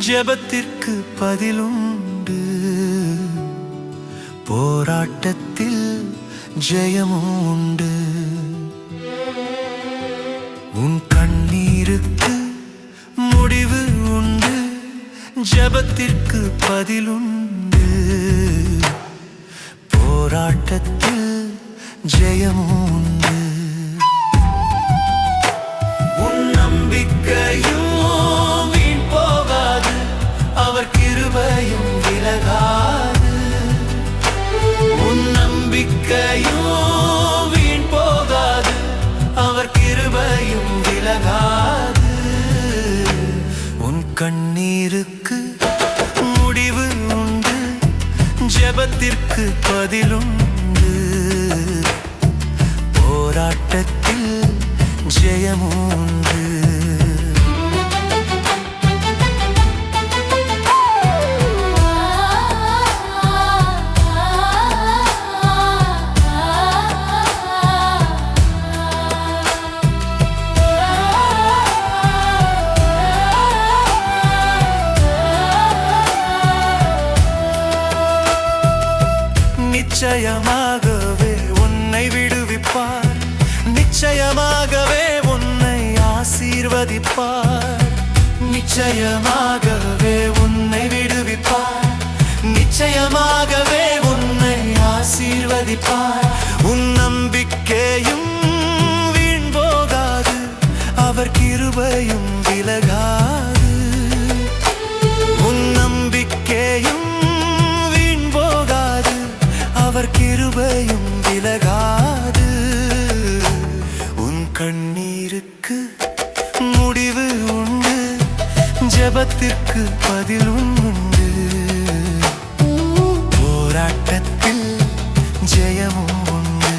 ஜெபத்திற்கு பதிலுண்டு, போராட்டத்தில் ஜெயமும் உண்டு. உன் கண்ணீருக்கு முடிவு உண்டு, ஜெபத்திற்கு பதிலுண்டு, போராட்டத்தில் ஜெயமும் உண்டு. உன் நம்பிக்கையும் வீண் போகாது, அவர் கிருபையும் விலகாது. உன் நம்பிக்கையும் வீண் போகாது, அவர் கிருபையும் விலகாது. உன் கண்ணீருக்கு முடிவு உண்டு, ஜெபத்திற்கு பதிலுண்டு, போராட்டத்தில் ஜெயமும் உண்டு. நிச்சயமாகவே உன்னை விடுவிப்பார், நிச்சயமாகவே உன்னை ஆசீர்வதிப்பார். நிச்சயமாகவே உன்னை விடுவிப்பார், நிச்சயமாகவே உன்னை ஆசீர்வதிப்பார். உன் நம்பிக்கையும் வீண் போகாது, அவர் கிருபையும் விலகாது. உன் நம்பிக்கையும் வீண் போகாது, அவர் கிருபையும் விலகாது. உன் கண்ணீருக்கு முடிவு உண்டு, ஜெபத்திற்கு பதிலுண்டு, போராட்டத்தில் ஜெயமும் உண்டு.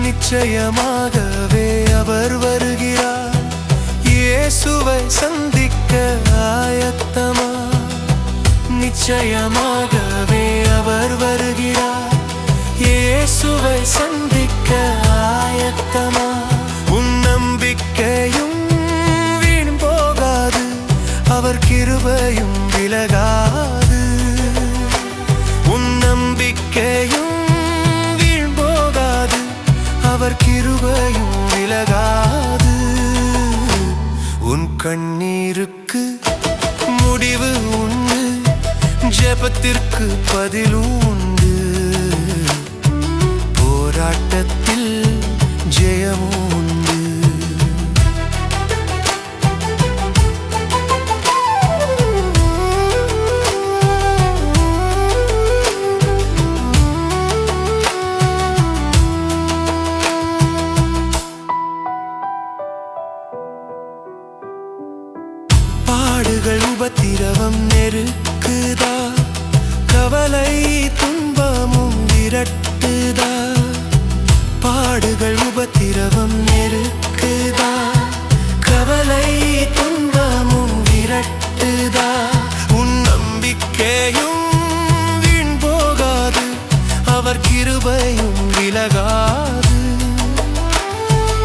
நிச்சயமாகவே அவர் வருகிறார், இயேசுவை சந்திக்க ஆயத்தமா. நிச்சயமாகவே அவர் வருகிறார், இயேசுவை சந்திக்க ஆயத்தமா. உன் நம்பிக்கையும் வீண் போகாது, அவர் கிருபையும் விலகாது. உன் நம்பிக்கையும் அவர் கிருபையும் விலகாது. உன் கண்ணீருக்கு முடிவு உண்டு, ஜெபத்திற்கு பதிலுண்டு, போராட்டத்தில் ஜெயமும் உண்டு. பாடுகள் உபத்திரவம் நெருக்குதா, கவலை துன்பமும் விரட்டுதா. பாடுகள் உபத்திரவம் நெருக்குதா, கவலை துன்பமும் விரட்டுதா. உன் நம்பிக்கையும் வீண் போகாது, அவர் கிருபையும் விலகாது.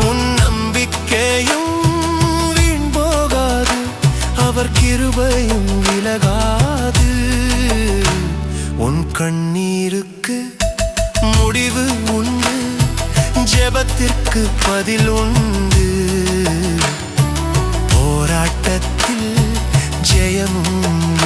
உன் நம்பிக்கையும் அவர் கிருபையும் விலகாது. உன் கண்ணீருக்கு முடிவு உண்டு, ஜெபத்திற்கு பதிலுண்டு, போராட்டத்தில் ஜெயமும் உண்டு.